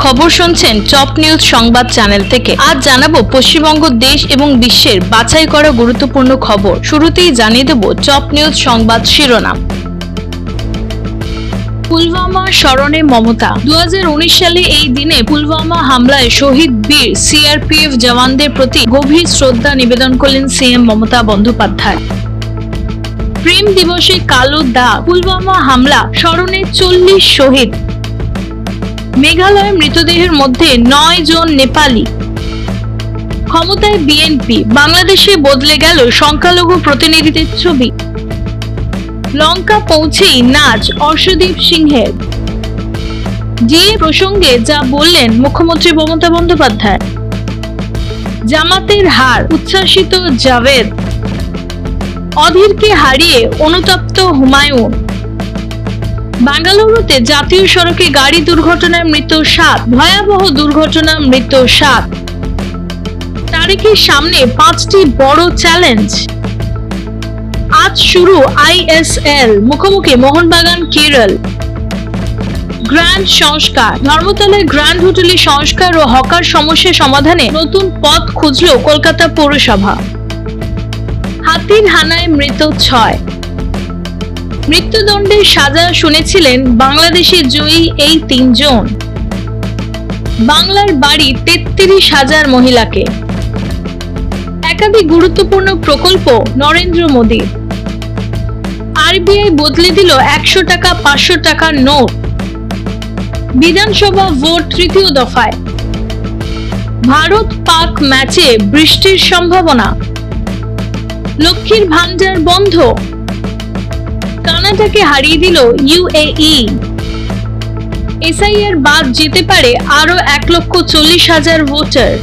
খবর শুনছেন top news সংবাদ চ্যানেল থেকে। আজ জানাবো পশ্চিমবঙ্গ দেশ এবং বিশ্বের বাছাই করা গুরুত্বপূর্ণ খবর। শুরুতেই জানিয়ে দেব টপ নিউজ সংবাদ শিরোনাম। পুলওয়ামা স্মরণে মমতা। 2019 সালে এই দিনে পুলওয়ামা হামলায় শহীদ বীর সিআরপিএফ জওয়ানদের প্রতি গভীর শ্রদ্ধা নিবেদন করলেন সিএম মমতা বন্দ্যোপাধ্যায়। প্রেম দিবসে কালো দাগ, পুলওয়ামা হামলা স্মরণে 40 শহীদ। মেঘালয়ে মৃতদেহের মধ্যে 9 জন নেপালি। ক্ষমতায় বিএনপি, বাংলাদেশে বদলে গেল সংখ্যালঘু প্রতিনিধিদের ছবি। লঙ্কা পৌঁছেই নাচ অর্শদীপ সিংহের। ডিএ প্রসঙ্গে যা বললেন মুখ্যমন্ত্রী মমতা বন্দ্যোপাধ্যায়। জামাতের হার, উচ্ছ্বাসিত জাভেদ। অধীরকে হারিয়ে অনুতপ্ত হুমায়ুন। বেঙ্গালুরুতে জাতীয় সড়কে গাড়ি দুর্ঘটনায় মৃত্যু 7, ভয়াবহ দুর্ঘটনা মৃত্যু 7। তারিখের সামনে 5টি বড় চ্যালেঞ্জ। আজ শুরু আইএসএল, মুখোমুখি মোহনবাগান কেরল। গ্র্যান্ড সংস্কার, ধর্মতলায় গ্র্যান্ড হোটেলে সংস্কার ও হকার সমস্যা সমাধানে নতুন পথ খুঁজল কলকাতা পৌরসভা। হাতির হানায় মৃত 6। মৃত্যুদণ্ডের সাজা শুনেছিলেন বাংলাদেশে জয়ী এই 3 জন। বাংলার বাড়ি 33,000 মহিলাকে। একাধিক গুরুত্বপূর্ণ প্রকল্প নরেন্দ্র মোদী। আরবিআই বদলে দিল 100 টাকা 500 টাকার নোট। বিধানসভা ভোট তৃতীয় দফায়। ভারত পাক ম্যাচে বৃষ্টির সম্ভাবনা। লক্ষ্মীর ভান্ডার বন্ধ। কানাডাকে হারিয়ে দিল ইউএই। এসআইআর বাদ যেতে পারে আরো 1,40,000 ভোটার।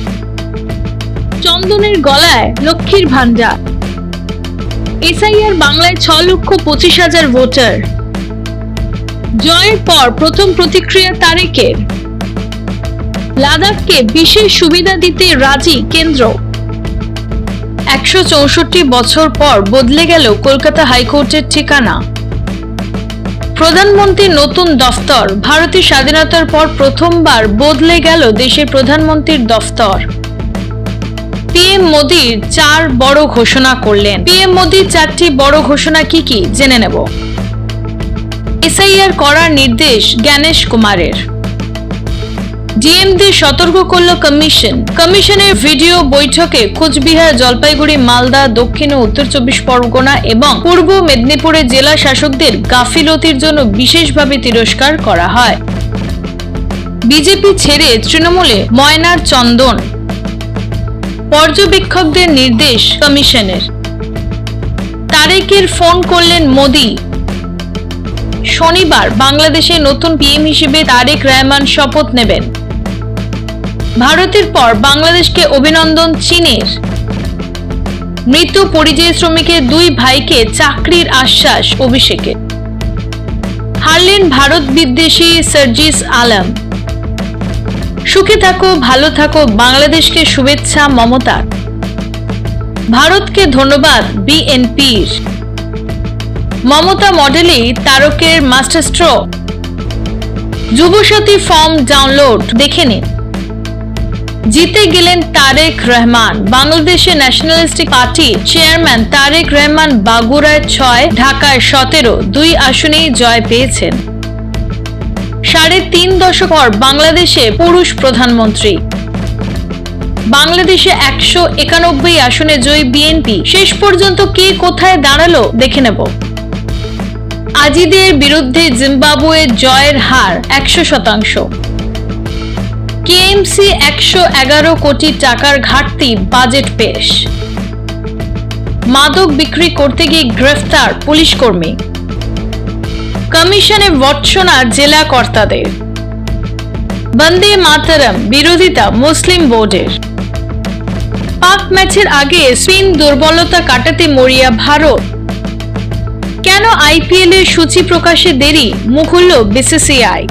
চন্দনের গলায় লক্ষ্মীর ভান্ডার। এসআইআর বাংলায় 6,25,000 ভোটার। জয়ের পর প্রথম প্রতিক্রিয়া তারেকের। লাদাখকে বিশেষ সুবিধা দিতে রাজি কেন্দ্র। 164 বছর পর বদলে গেল কলকাতা হাইকোর্টের ঠিকানা। প্রধানমন্ত্রীর নতুন দফতর, ভারতের স্বাধীনতার পর প্রথমবার বদলে গেল দেশের প্রধানমন্ত্রীর দফতর। পিএম মোদীর 4 বড় ঘোষণা করলেন। পিএম মোদীর 4টি বড় ঘোষণা কি কি জেনে নেব। এসআইআর করার নির্দেশ জ্ঞানেশ কুমারের। ডিএমদের সতর্ক করল কমিশন। কমিশনের ভিডিও বৈঠকে কোচবিহার, জলপাইগুড়ি, মালদা, দক্ষিণ ও উত্তর 24 পরগনা এবং পূর্ব মেদিনীপুরের জেলা শাসকদের গাফিলতির জন্য বিশেষভাবে তিরস্কার করা হয়। বিজেপি ছেড়ে তৃণমূলে ময়নার চন্দন। পর্যবেক্ষকদের নির্দেশ কমিশনের। তারেকের ফোন করলেন মোদী। শনিবার বাংলাদেশের নতুন পিএম হিসেবে তারেক রহমান শপথ নেবেন। ভারতের পর বাংলাদেশকে অভিনন্দন চীনের। মৃত পরিযায়ী শ্রমিকের 2 ভাইকে চাকরির আশ্বাস অভিষেকের। হারলেন ভারত বিদ্বেষী সার্জিস আলম। সুখে থাকো, ভালো থাকো, বাংলাদেশকে শুভেচ্ছা মমতার। ভারতকে ধন্যবাদ বিএনপির। মমতা মডেলেই তারকের মাস্টারস্ট্রোক। যুবসাথী ফর্ম ডাউনলোড দেখে নিন। জিতে গেলেন তারেক রহমান। বাংলাদেশের ন্যাশনালিস্টিক পার্টির চেয়ারম্যান তারেক রহমান বাগুড়ায় 6, ঢাকায় 17, 2 আসনেই জয় পেয়েছেন। 3.5 দশক পর বাংলাদেশে পুরুষ প্রধানমন্ত্রী। বাংলাদেশে 191 আসনে জয়ী বিএনপি। শেষ পর্যন্ত কে কোথায় দাঁড়ালো দেখে নেব। আজিদের বিরুদ্ধে জিম্বাবুয়ে জয়ের হার 100%। কেএমসি 111 কোটি টাকার ঘাটতি বাজেট পেশ। মাদক বিক্রি করতে গিয়ে গ্রেফতার পুলিশ কর্মী। কমিশনে ভৎসনা জেলা কর্তাদের। বন্দে মাতরম বিরোধিতা মুসলিম বোর্ডের। পাক ম্যাচের আগে স্পিন দুর্বলতা কাটাতে মরিয়া ভারত। কেন আইপিএল এর সূচি প্রকাশে দেরি, মুখ খুলল বিসিসিআই।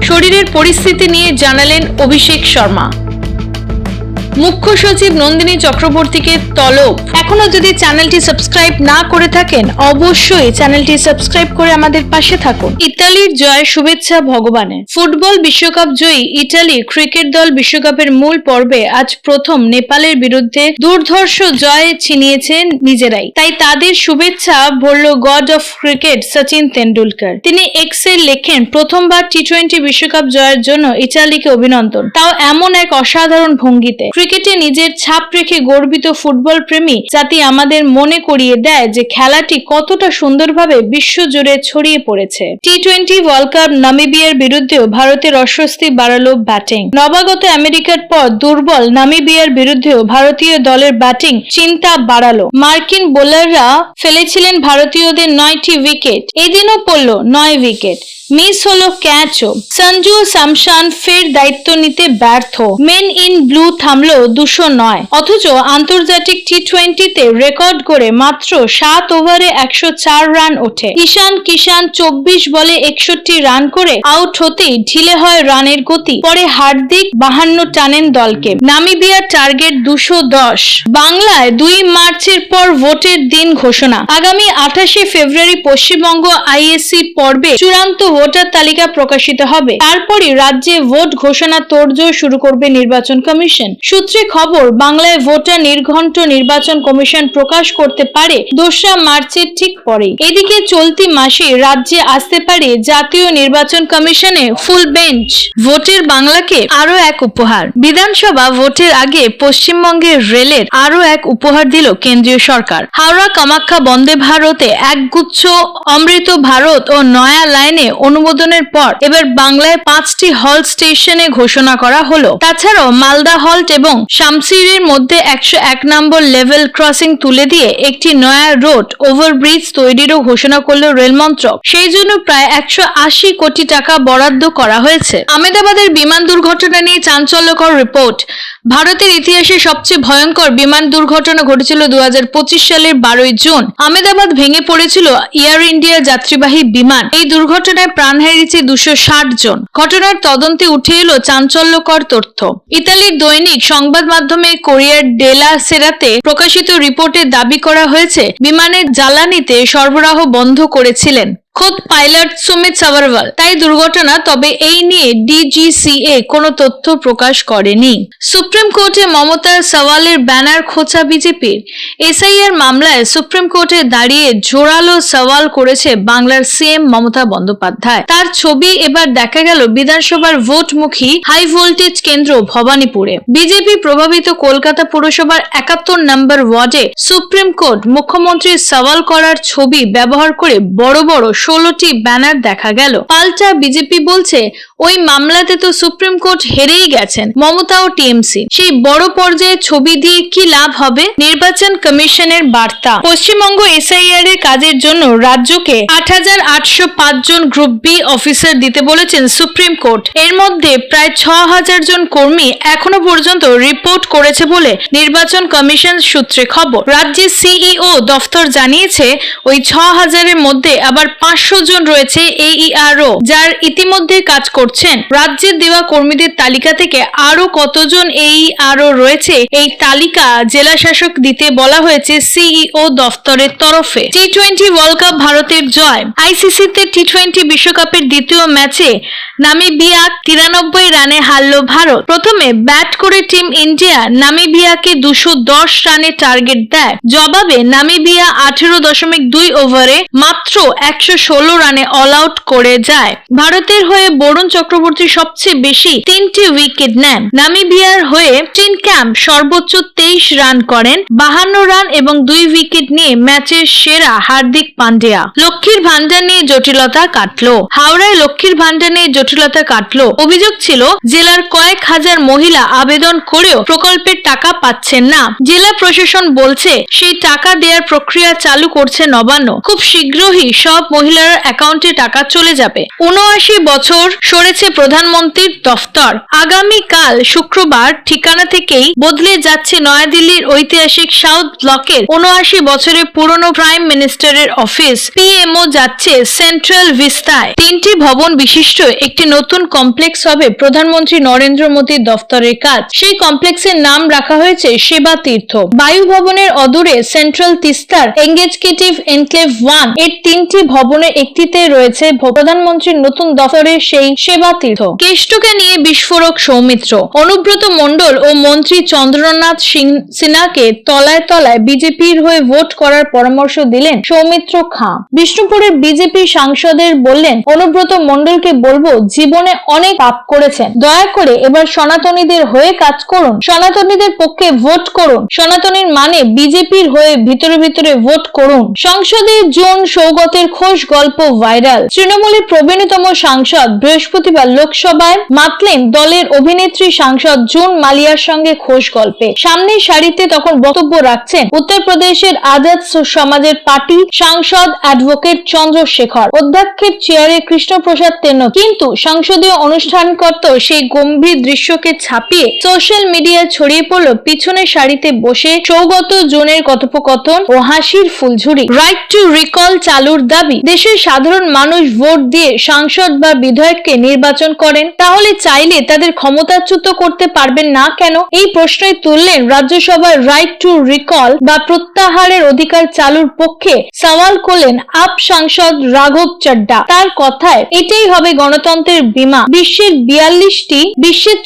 শরীরের পরিস্থিতি নিয়ে জানালেন অভিষেক শর্মা। মুখ্য সচিব নন্দিনী চক্রবর্তীকে তলব। এখনো যদি চ্যানেলটি সাবস্ক্রাইব না করে থাকেন অবশ্যই চ্যানেলটি সাবস্ক্রাইব করে আমাদের পাশে থাকুন। ইতালির জয় শুভেচ্ছা ভগবানের। ফুটবল বিশ্বকাপ জয়ী ইতালি ক্রিকেট দল বিশ্বকাপের মূল পর্বে আজ প্রথম নেপালের বিরুদ্ধে দুর্ধর্ষ জয় ছিনিয়েছে নিজেরাই। তাই তাদের শুভেচ্ছা ভরল god of cricket Sachin Tendulkar. তিনি এক্সে লেখেন, প্রথমবার টি-20 বিশ্বকাপ জয়ের জন্য ইতালিকে অভিনন্দন, তাও এমন এক অসাধারণ ভঙ্গিতে। ক্রিকেটে নিজের ছাপ রেখে গর্বিত ফুটবল প্রেমী জাতি আমাদের মনে করিয়ে দেয় যে খেলাটি কতটা সুন্দরভাবে বিশ্বজুড়ে ছড়িয়ে পড়েছে। টি-20 ওয়ার্ল্ড কাপ নামিবিয়ার বিরুদ্ধেও ভারতের অস্বস্তি বাড়ালো ব্যাটিং। নবাগত আমেরিকার পর দুর্বল নামিবিয়ার বিরুদ্ধেও ভারতীয় দলের ব্যাটিং চিন্তা বাড়ালো। মার্কিন বোলাররা ফেলেছিলেন ভারতীয়দের 9টি উইকেট, এদিনও পড়ল 9 উইকেট। মিস হলো ক্যাচও। সঞ্জু স্যামসন ফের দায়িত্ব নিতে ব্যর্থ। মেন ইন ব্লু থামলো 209। অথচ আন্তর্জাতিক টি-20তে রেকর্ড করে মাত্র 7 ওভারে 104 রান ওঠে। ঈশান কিষান 24 বলে 61 রান করে আউট হতেই ঢিলে হয় রানের গতি। পরে হার্দিক 52 টানেন দলকে। নামিবিয়ার টার্গেট 210। বাংলায় 2 মার্চের পর ভোটের দিন ঘোষণা। আগামী 28 ফেব্রুয়ারি পশ্চিমবঙ্গ আইএসসি পর্বে চূড়ান্ত ভোটার তালিকা প্রকাশিত হবে। তারপরই রাজ্যে ভোট ঘোষণা তোড়জোড় শুরু করবে নির্বাচন কমিশন। সূত্রে খবর, বাংলায় ভোটার নির্ঘণ্ট নির্বাচন কমিশন প্রকাশ করতে পারে 2 মার্চের ঠিক পরেই। এদিকে চলতি মাসে রাজ্যে আসতে পারে জাতীয় নির্বাচন কমিশনে ফুল বেঞ্চ। ভোটের বাংলাকে আরো এক উপহার। বিধানসভা ভোটের আগে পশ্চিমবঙ্গের রেলের আরো এক উপহার দিল কেন্দ্রীয় সরকার। হাওড়া কামাখ্যা বন্দে ভারতে একগুচ্ছ অমৃত ভারত ও নয়া লাইনে অনুমোদনের পর এবার বাংলায় 5টি হল্ট স্টেশনে ঘোষণা করা হলো। তাছাড়াও মালদা হল্ট এবং শামসিরের মধ্যে 101 নম্বর লেভেল ক্রসিং তুলে দিয়ে একটি নয়া রোড ওভারব্রিজ তৈরিরও ঘোষণা করল রেল মন্ত্রক। সেই জন্য প্রায় 180 কোটি টাকা বরাদ্দ করা হয়েছে। আহমেদাবাদের বিমান দুর্ঘটনা নিয়ে চাঞ্চল্যকর রিপোর্ট। ভারতের ইতিহাসে সবচেয়ে ভয়ঙ্কর বিমান দুর্ঘটনা ঘটেছিল 2025 সালের 12 জুন। আহমেদাবাদ ভেঙে পড়েছিল এয়ার ইন্ডিয়া যাত্রীবাহী বিমান। এই দুর্ঘটনায় প্রাণ হারিয়েছে 260 জন। ঘটনার তদন্তে উঠে এলো চাঞ্চল্যকর তথ্য। ইতালির দৈনিক সংবাদ মাধ্যমে কোরিয়ার ডেলা সেরাতে প্রকাশিত রিপোর্টে দাবি করা হয়েছে বিমানের জ্বালানিতে সরবরাহ বন্ধ করেছিলেন খোদ পাইলট সুমিত সাভারওয়াল। তাই দুর্ঘটনা। তবে এই নিয়ে ডিজিসিএ কোনো তথ্য প্রকাশ করেনি। সুপ্রিম কোর্টে মমতার সওয়ালের ব্যানার খোঁচা বিজেপির। এসআইআর মামলায় সুপ্রিম কোর্টে দাঁড়িয়ে জোরালো সওয়াল করেছে বাংলার সিএম মমতা বন্দ্যোপাধ্যায়। তার ছবি এবার দেখা গেল বিধানসভার ভোটমুখী হাই ভোল্টেজ কেন্দ্র ভবানীপুরে। বিজেপি প্রভাবিত কলকাতা পুরসভার 71 নম্বর ওয়ার্ডে সুপ্রিম কোর্ট মুখ্যমন্ত্রীর সওয়াল করার ছবি ব্যবহার করে বড় বড় 16টি ব্যানার দেখা গেল। পাল্টা বিজেপি বলছে, ওই মামলাতে তো সুপ্রিম কোর্ট হেরেই গেছেন মমতা ও টিএমসি। সেই বড় পর্যায়ে ছবি দিয়ে কি লাভ হবে? নির্বাচন কমিশনের বার্তা। পশ্চিমবঙ্গ এসআইআর এর কাজের জন্য রাজ্যকে 8805 জন গ্রুপ বি অফিসার দিতে বলেছেন সুপ্রিম কোর্ট। এর মধ্যে প্রায় 6000 জন কর্মী এখনো পর্যন্ত রিপোর্ট করেছে বলে নির্বাচন কমিশন সূত্রে খবর। রাজ্যের সিইও দফতর জানিয়েছে, ওই 6000 এর মধ্যে আবার 500 জন রয়েছে এইআরও, যার ইতিমধ্যে কাজ করছেন। রাজ্যের দেওয়া কর্মীদের তালিকা থেকে আরো কতজন এইআরও রয়েছে এই তালিকা জেলা শাসক দিতে বলা হয়েছে সিইও দফতরের তরফে। টি-20 ওয়ার্ল্ড কাপ ভারতের জয়। আইসিসিতে টি-20 বিশ্বকাপের দ্বিতীয় ম্যাচে নামিবিয়া 93 রানে হারল ভারত। প্রথমে ব্যাট করে টিম ইন্ডিয়া নামিবিয়াকে 210 রানে টার্গেট দেয়। জবাবে নামিবিয়া 18.2 ওভারে মাত্র 116 রানে অল আউট করে যায়। ভারতের হয়ে বরুণ চক্রবর্তী সবচেয়ে বেশি 3টি উইকেট নেন। নামিবিয়ার হয়ে টিন ক্যাম্প সর্বোচ্চ 23 রান করেন, 52 রান এবং 2 উইকেট নিয়ে ম্যাচের সেরা হার্দিক পান্ডিয়া। লক্ষ্মীর ভান্ডার নিয়ে জটিলতা কাটলো। হাওড়ায় লক্ষ্মীর ভান্ডার নিয়ে জটিলতা কাটলো। অভিযোগ ছিল, জেলার কয়েক হাজার মহিলা আবেদন করেও প্রকল্পের টাকা পাচ্ছেন না। জেলা প্রশাসন বলছে সেই টাকা দেওয়ার প্রক্রিয়া চালু করছে নবান্ন। খুব শীঘ্রই সব মহিলা মহিলার অ্যাকাউন্টে টাকা চলে যাবে। ৭৯ বছর সরেছে প্রধানমন্ত্রীর দফতর। আগামীকাল শুক্রবার ঠিকানা থেকেই বদলে যাচ্ছে নয়াদিল্লির ঐতিহাসিক সাউথ ব্লকের ৭৯ বছরের পুরনো প্রাইম মিনিস্টারের অফিস। পিএমও যাচ্ছে সেন্ট্রাল ভিস্তায়। 3টি ভবন বিশিষ্ট একটি নতুন কমপ্লেক্স হবে প্রধানমন্ত্রী নরেন্দ্র মোদীর দফতরের কাজ। সেই কমপ্লেক্সের নাম রাখা হয়েছে সেবা তীর্থ। বায়ু ভবনের অদূরে সেন্ট্রাল তিস্তার এঙ্গেজকেটিভ এনক্লেভ 1 এর 3টি ভবনের একটিতে রয়েছে প্রধানমন্ত্রীর নতুন দফতরের সেই সেবা তীর্থ। কেষ্টকে নিয়ে বিস্ফোরক সৌমিত্র। অনুব্রত মণ্ডল ও মন্ত্রী চন্দ্রনাথ সিনহাকে তলায় তলায় বিজেপির হয়ে ভোট করার পরামর্শ দিলেন সৌমিত্র খাঁ। বিষ্ণুপুরের বিজেপি সাংসদের বললেন, অনুব্রত মণ্ডলকে বলবো, জীবনে অনেক পাপ করেছেন, দয়া করে এবার সনাতনীদের হয়ে কাজ করুন, সনাতনীদের পক্ষে ভোট করুন। সনাতনীর মানে বিজেপির হয়ে ভিতরে ভিতরে ভোট করুন। সংসদে জুন সৌগতের খোশ গল্প ভাইরাল। তৃণমূলের প্রবীণতম সাংসদ বৃহস্পতিবার লোকসভায় মাতলেন দলের অভিনেত্রী সাংসদ জুন মালিয়ার সঙ্গে খোশ গল্পে। সামনের সারিতে তখন বক্তব্য রাখছেন উত্তরপ্রদেশের আজাদ সমাজের পার্টি সাংসদ অ্যাডভোকেট চন্দ্রশেখর, অধ্যক্ষের চেয়ারে কৃষ্ণপ্রসাদ তেন্ন। কিন্তু সংসদীয় অনুষ্ঠানকর্ত সেই গম্ভীর দৃশ্যকে ছাপিয়ে সোশ্যাল মিডিয়ায় ছড়িয়ে পড়ল পিছনের সারিতে বসে সৌগত জুনের কথোপকথন ও হাসির ফুলঝুরি। রাইট টু রিকল চালুর দাবি। দেশের সাধারণ মানুষ ভোট দিয়ে সাংসদ বা বিধায়ককে নির্বাচন করেন, তাহলে চাইলে তাদের ক্ষমতাচ্যুত করতে পারবেন না কেন? এই প্রশ্নই তুললেন রাজ্যসভার রাইট টু রিকল বা প্রত্যাহারের অধিকার চালুর পক্ষে সওয়াল করলেন আপ সাংসদ রাঘব চড্ডা। তার কথায় এটাই হবে গণতন্ত্রের বীমা। বিশ্বের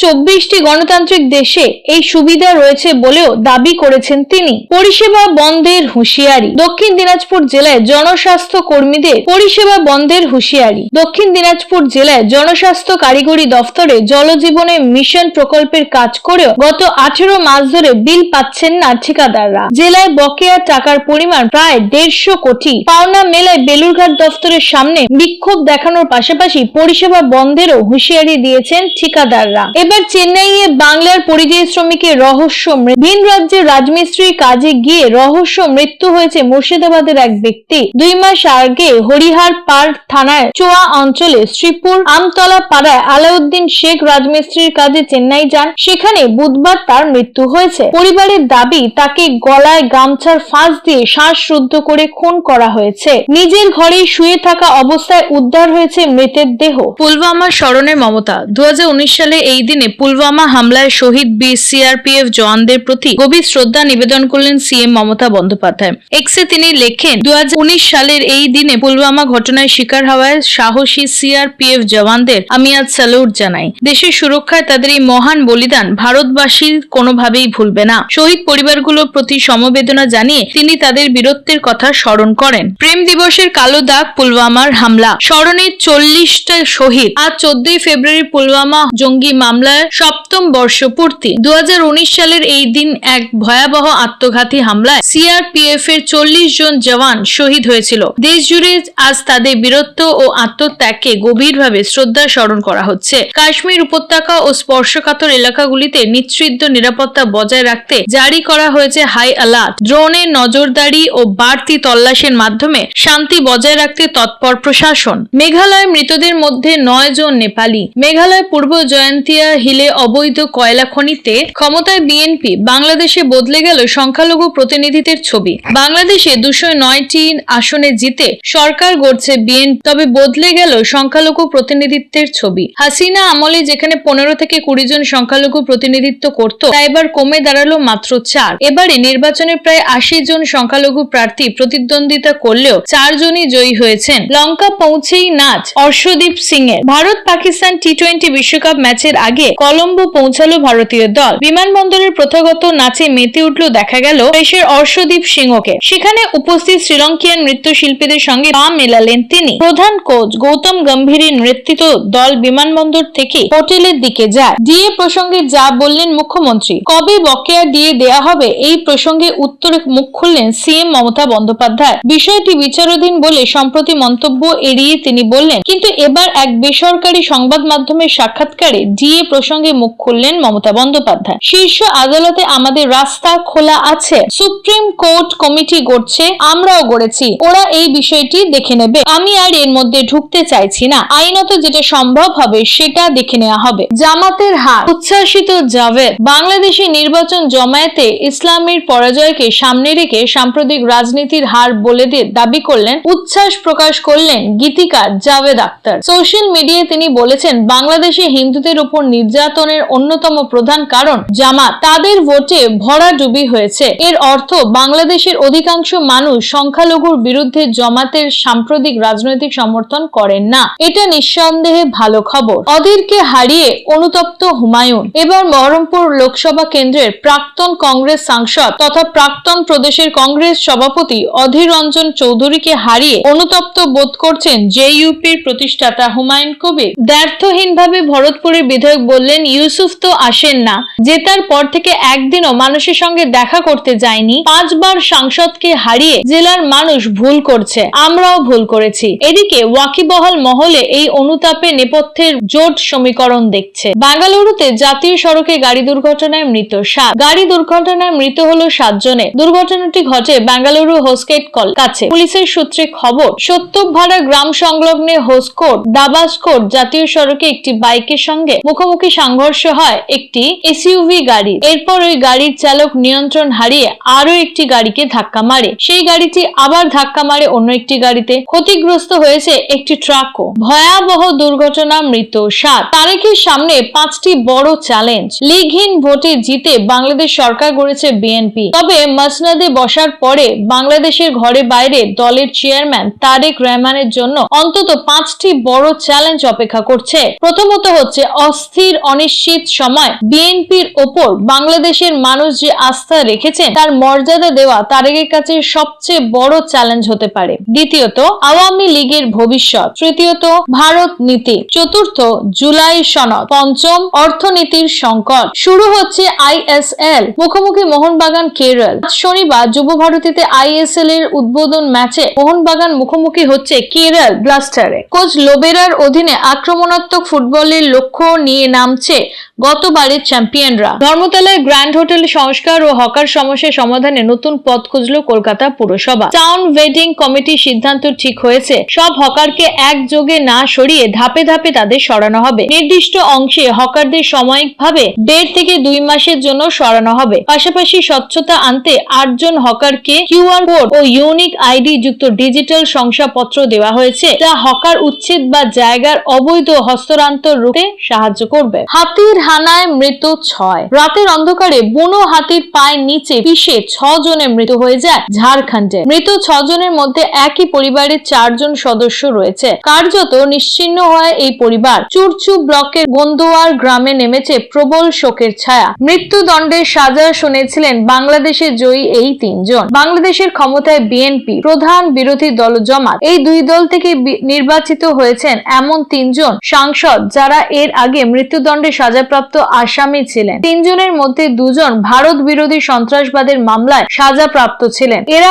24টি গণতান্ত্রিক দেশে এই সুবিধা রয়েছে বলেও দাবি করেছেন তিনি। পরিষেবা বন্ধের হুঁশিয়ারি। দক্ষিণ দিনাজপুর জেলায় জনস্বাস্থ্য কর্মীদের পরিষেবা বন্ধের হুঁশিয়ারি। দক্ষিণ দিনাজপুর জেলায় জনস্বাস্থ্য কারিগরি দফতরে জলজীবনে মিশন প্রকল্পের কাজ করেও গত 18 মাস ধরে বিল পাচ্ছেন না ঠিকাদাররা। জেলায় বকেয়া টাকার পরিমাণ প্রায় 150 কোটি। পাওনা মেলায় বেলুরঘাট দফতরের সামনে বিক্ষোভ দেখানোর পাশাপাশি পরিষেবা বন্ধেরও হুঁশিয়ারি দিয়েছেন ঠিকাদাররা। এবার চেন্নাইয়ে বাংলার পরিযায়ী শ্রমিকের রহস্য। ভিন রাজ্যের রাজমিস্ত্রির কাজে গিয়ে রহস্য মৃত্যু হয়েছে মুর্শিদাবাদের এক ব্যক্তি। 2 মাস আগে হরিহার পাড় থানার চোয়া অঞ্চলে শ্রীপুর আমতলা পাড়ায় আলাউদ্দিন শেখ রাজমিস্ত্রির কাজে চেন্নাই যান। সেখানে বুধবার তার মৃত্যু হয়েছে। পরিবারের দাবি, তাকে গলায় গামছার ফাঁস দিয়ে শ্বাসরুদ্ধ করে খুন করা হয়েছে। নিজের ঘরে শুয়ে থাকা অবস্থায় উদ্ধার হয়েছে মৃতের দেহ। পুলওয়ামার স্মরণে মমতা। 2019 সালে এই দিনে পুলওয়ামা হামলায় শহীদ বীর সিআরপিএফ জওয়ানদের প্রতি গভীর শ্রদ্ধা নিবেদন করলেন সিএম মমতা বন্দ্যোপাধ্যায়। এক্সে তিনি লেখেন, 2019 সালের এই দিনে পুলওয়ামা ঘটনায় শিকার হওয়ায় সাহসী সিআরপিএফ জওয়ানদের আমি আজ স্যালুট জানাই। দেশের সুরক্ষায় তাদের এই মহান বলিদান ভারতবাসী কোনোভাবেই ভুলবে না। শহীদ পরিবারগুলোর প্রতি সমবেদনা জানিয়ে তিনি তাদের বীরত্বের কথা স্মরণ করেন। প্রেম দিবসের কালো দাগ পুলওয়ামার হামলা স্মরণে 40টা শহীদ। আজ 14 ফেব্রুয়ারি পুলওয়ামা জঙ্গি মামলার 7ম বর্ষপূর্তি। 2019 সালের এই দিন এক ভয়াবহ আত্মঘাতী হামলায় সিআরপিএফ এর 40 জন জওয়ান শহীদ হয়েছিল। দেশ জুড়ে আজ তাদের বীরত্ব ও আত্মত্যাগকে গভীরভাবে শ্রদ্ধা স্মরণ করা হচ্ছে। কাশ্মীর উপত্যকা ও স্পর্শকাতর এলাকাগুলিতে নিশ্চিদ্র নিরাপত্তা বজায় রাখতে জারি করা হয়েছে হাই অ্যালার্ট। ড্রোনের নজরদারি ও বাড়তি তল্লাশের মাধ্যমে শান্তি বজায় রাখতে তৎপর প্রশাসন। মেঘালয় মৃতদের মধ্যে 9 জন নেপালি। মেঘালয় পূর্ব জয়ন্তিয়া হিলে অবৈধ কয়লা খনিতে ক্ষমতায় বিএনপি। বাংলাদেশে বদলে গেল সংখ্যালঘু প্রতিনিধিদের ছবি। বাংলাদেশে 209টি আসনে জিতে সরকার গড়ছে বিএনপি, তবে বদলে গেল সংখ্যালঘু প্রতিনিধিত্বের ছবি। হাসিনা আমলে যেখানে 15 থেকে 20 জন সংখ্যালঘু প্রতিনিধিত্ব করত, তা এবার কমে দাঁড়ালো মাত্র 4। এবারে নির্বাচনে প্রায় 80 জন সংখ্যালঘু প্রার্থী প্রতিদ্বন্দ্বিতা করলেও 4 জনই জয়ী হয়েছেন। লঙ্কা পৌঁছেই নাচ অর্শদীপ সিং এর। ভারত পাকিস্তান টি20 বিশ্বকাপ ম্যাচের আগে কলম্বো পৌঁছালো ভারতীয় দল। বিমানবন্দরের প্রথাগত নাচে মেতে উঠল দেখা গেল পেশের অর্শদীপ সিংহকে। সেখানে উপস্থিত শ্রীলঙ্কিয়ান নৃত্যশিল্পীদের সঙ্গে পা মেলালেন তিনি। প্রধান কোচ গৌতম গম্ভীরের নেতৃত্ব দল বিমানবন্দর থেকে হোটেলের দিকে যায়। ডিএ প্রসঙ্গে যা বললেন মুখ্যমন্ত্রী। কবে বকেয়া ডিএ দেয়া হবে, এই প্রসঙ্গে উত্তরে মুখ খুললেন সিএম মমতা বন্দ্যোপাধ্যায়। বিষয়টি বিচারাধীন বলে সম্প্রতি মন্তব্য এড়িয়ে তিনি বললেন, কিন্তু এবার এক বেসরকারি সংবাদ মাধ্যমের সাক্ষাৎকারে ডিএ প্রসঙ্গে মুখ খুললেন মমতা বন্দ্যোপাধ্যায়। শীর্ষ আদালতে আমাদের রাস্তা খোলা আছে। সুপ্রিম কোর্ট কমিটি গড়ছে, আমরাও গড়েছি। ওরা এই বিষয়টি দেখে নেবে। আমি আর এর মধ্যে ঢুকতে চাইছি না, আইনত যেটা সম্ভব হবে সেটা দেখে নেওয়া হবে। জামাতের হার, উচ্ছ্বাসিত জাভেদ। বাংলাদেশে নির্বাচন জামায়াতে ইসলামীর পরাজয়কে সামনে রেখে সাম্প্রতিক রাজনীতির হার বলে দিয়ে দাবি করলেন, উচ্ছ্বাস প্রকাশ করলেন গীতিকার জাভেদ আখতার। সোশ্যাল মিডিয়ায় তিনি বলেছেন, বাংলাদেশে হিন্দুদের উপর নির্যাতনের অন্যতম প্রধান কারণ জামাত, তাদের ভোটে ভরাডুবি হয়েছে। এর অর্থ বাংলাদেশের অধিকাংশ মানুষ সংখ্যালঘুর বিরুদ্ধে জামাতের সাম্প্রতিক রাজনৈতিক সমর্থন করেন না। এটা নিঃসন্দেহে ভালো খবর। অধীরকে হারিয়ে অনুতপ্ত হুমায়ুন। এবার বহরমপুর লোকসভা কেন্দ্রের প্রাক্তন কংগ্রেস সাংসদ তথা প্রাক্তন প্রদেশের কংগ্রেস সভাপতি অধীর রঞ্জন চৌধুরীকে হারিয়ে অনুতপ্ত বোধ করছেন জেইউপির প্রতিষ্ঠাতা হুমায়ুন কবির। দ্ব্যর্থহীনভাবে ভরতপুরের বিধায়ক বললেন, ইউসুফ তো আসেন না, জেতার পর থেকে একদিনও মানুষের সঙ্গে দেখা করতে যায়নি। 5 বার সাংসদকে হারিয়ে জেলার মানুষ ভুল করছে, আমরাও ভুল করেছি। এদিকে ওয়াকিবহাল মহলে এই অনুতাপের নেপথ্যের জোট সমীকরণ দেখছে। বেঙ্গালুরুতে জাতীয় সড়কে গাড়ি দুর্ঘটনায় মৃত 7। গাড়ি দুর্ঘটনায় মৃত হলো 7 জনের। দুর্ঘটনাটি ঘটে বেঙ্গালুরু হোসগেট কাছে। পুলিশের সূত্রে খবর, সত্যভাড়া গ্রাম সংলগ্নে হোসকোট দাবাসকোট জাতীয় সড়কে একটি বাইকের সঙ্গে মুখোমুখি সংঘর্ষ হয় একটি এসইউভি গাড়ির। এরপর ওই গাড়ির চালক নিয়ন্ত্রণ হারিয়ে আরো একটি গাড়িকে ধাক্কা মারে। সেই গাড়িটি আবার ধাক্কা মারে অন্য একটি গাড়িতে। ক্ষতিগ্রস্ত হয়েছে একটি ট্রাকও। ভয়াবহ দুর্ঘটনা, মৃত 7। তারেকের সামনে 5টি বড় চ্যালেঞ্জ। লীগহীন ভোটে জিতে বাংলাদেশ সরকার গড়েছে বিএনপি। তবে মসনদে বসার পরে বাংলাদেশের ঘরে বাইরে দলের চেয়ারম্যান তারেক রহমানের জন্য অন্তত 5টি বড় চ্যালেঞ্জ অপেক্ষা করছে। প্রথমত হচ্ছে অস্থির অনিশ্চিত সময় বিএনপির ওপর বাংলাদেশের মানুষ যে আস্থা রেখেছেন তার মর্যাদা দেওয়া তারেকের কাছে সবচেয়ে বড় চ্যালেঞ্জ হতে পারে। দ্বিতীয়ত আওয়ামী লীগের ভবিষ্যৎ। তৃতীয়ত ভারত নীতি। চতুর্থ জুলাই সনদ। পঞ্চম অর্থনীতির সংকট। শুরু হচ্ছে আইএসএল, মুখোমুখি মোহনবাগান কেরল। শনিবার যুব ভারতীতে আইএসএল এর উদ্বোধন ম্যাচে মোহনবাগান মুখোমুখি হচ্ছে কেরল ব্লাস্টারে। কোচ লোবেরার অধীনে আক্রমণাত্মক ফুটবলের লক্ষ্য নিয়ে নামছে গতবারের চ্যাম্পিয়নরা। ধর্মতলায় গ্র্যান্ড হোটেল সংস্কার ও হকার সমস্যা সমাধানে নতুন পথ খুঁজল কলকাতা পুরসভা। টাউন ওয়েডিং কমিটির সিদ্ধান্ত ঠিক হয়েছে, সব হকারকে একযোগে না সরিয়ে ধাপে ধাপে তাদের সরানো হবে। নির্দিষ্ট অংশে হকারদের সাময়িকভাবে 1.5 থেকে 2 মাসের জন্য সরানো হবে। পাশাপাশি স্বচ্ছতা আনতে 8 জন হকারকে কিউআর কোড ও ইউনিক আইডি যুক্ত ডিজিটাল শংসাপত্র দেওয়া হয়েছে, যা হকার উচ্ছেদ বা জায়গার অবৈধ হস্তান্তর রুখতে সাহায্য করবে। হাতির হানায় মৃত 6। রাতের অন্ধকারে বুনো হাতির পায়ের নিচে পিষে 6 জনের মৃত্যু হয়ে যায় ঝাড়খণ্ডে। মৃত 6 জনের মধ্যে একই পরিবারের 4 জন সদস্য রয়েছে। কার্যত নিশ্চিহ্ন হয় এই পরিবার। চুরচু ব্লকের গোন্দোয়ার গ্রামে নেমেছে প্রবল শোকের ছায়া। মৃত্যুদণ্ডের সাজা শুনেছিলেন বাংলাদেশের জয়ী এই 3 জন। বাংলাদেশের ক্ষমতায় বিএনপি, প্রধান বিরোধী দল জামাত, এই 2 দল থেকে নির্বাচিত হয়েছেন এমন 3 জন সাংসদ যারা এর আগে মৃত্যুদণ্ডে সাজাপ্রাপ্ত আসামি ছিলেন। 3 জনের মধ্যে 2 জন ভারত বিরোধী সন্ত্রাসবাদের মামলায় সাজাপ্রাপ্ত ছিলেন। এরা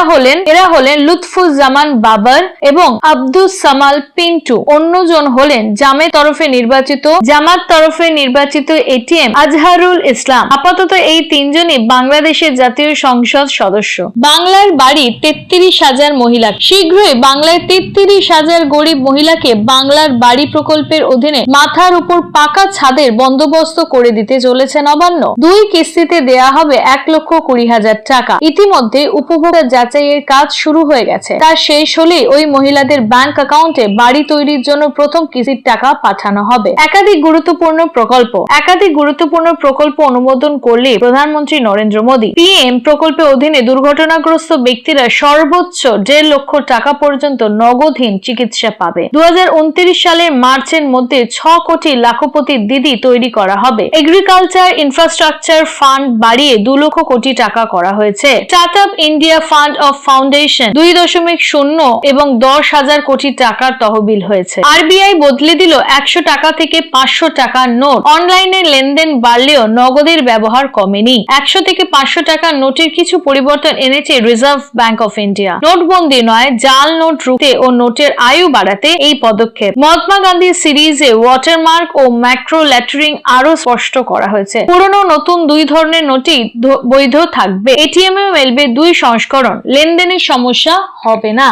হলেন লুৎফুজ্জামান বাবর এবং আব্দুস সামাল পিন্টু। অন্যজন হলেন জামাত তরফে নির্বাচিত এটিএম আজহারুল ইসলাম। আপাতত এই 3 জনই বাংলাদেশের জাতীয় সংসদ সদস্য। বাংলার বাড়ি 33,000 মহিলা। শীঘ্রই বাংলায় 33,000 গরিব মহিলাকে বাংলার বাড়ি প্রকল্পের অধীনে মাথার উপর পাকা ছাদের বন্দোবস্ত করে দিতে চলেছে নবান্ন। 2 কিস্তিতে দেয়া হবে 1,20,000 টাকা। ইতিমধ্যে উপভোক্তা যাচাইয়ের কাজ শুরু হয়ে গেছে। তা শেষ হলেই ওই মহিলাদের ব্যাংক অ্যাকাউন্টে বাড়ি তৈরির জন্য প্রথম কিস্তির টাকা পাঠানো হবে। একাধিক গুরুত্বপূর্ণ প্রকল্প অনুমোদন করলে প্রধানমন্ত্রী নরেন্দ্র মোদী। পিএম প্রকল্পের অধীনে দুর্ঘটনাগ্রস্ত ব্যক্তিরা সর্বোচ্চ 1.5 লক্ষ টাকা পর্যন্ত নগদহীন চিকিৎসা পাবে। 2029 সালের মার্চের মধ্যে 6 কোটি লাখপতি দিদি তৈরি করা হবে। এগ্রিকালচার ইনফ্রাস্ট্রাকচার ফান্ড বাড়িয়ে 2 লক্ষ কোটি টাকা করা হয়েছে। Startup India fund of foundation 2.0 এবং 10,000 কোটি টাকার তহবিল হয়েছে। আরবিআই বদলে দিল 100 টাকা থেকে 500 টাকার নোট। অনলাইনে লেনদেন বাড়লেও নগদের ব্যবহার কমেনি। 100 থেকে 500 টাকার নোটের কিছু পরিবর্তন এনেছে রিজার্ভ ব্যাংক অফ ইন্ডিয়া। নোটবন্দি নয়, জাল নোট রুখতে ও নোটের আয়ু বাড়াতে এই পদক্ষেপ। মহাত্মা গান্ধী সিরিজে ওয়াটারমার্ক ও ম্যাক্রো লেটারিং আরো স্পষ্ট করা হয়েছে। পুরনো নতুন 2 ধরনের নোটই বৈধ থাকবে। এটিএম এ মেলবে 2 সংস্করণ। লেনদেনের সমস্যা হবে না।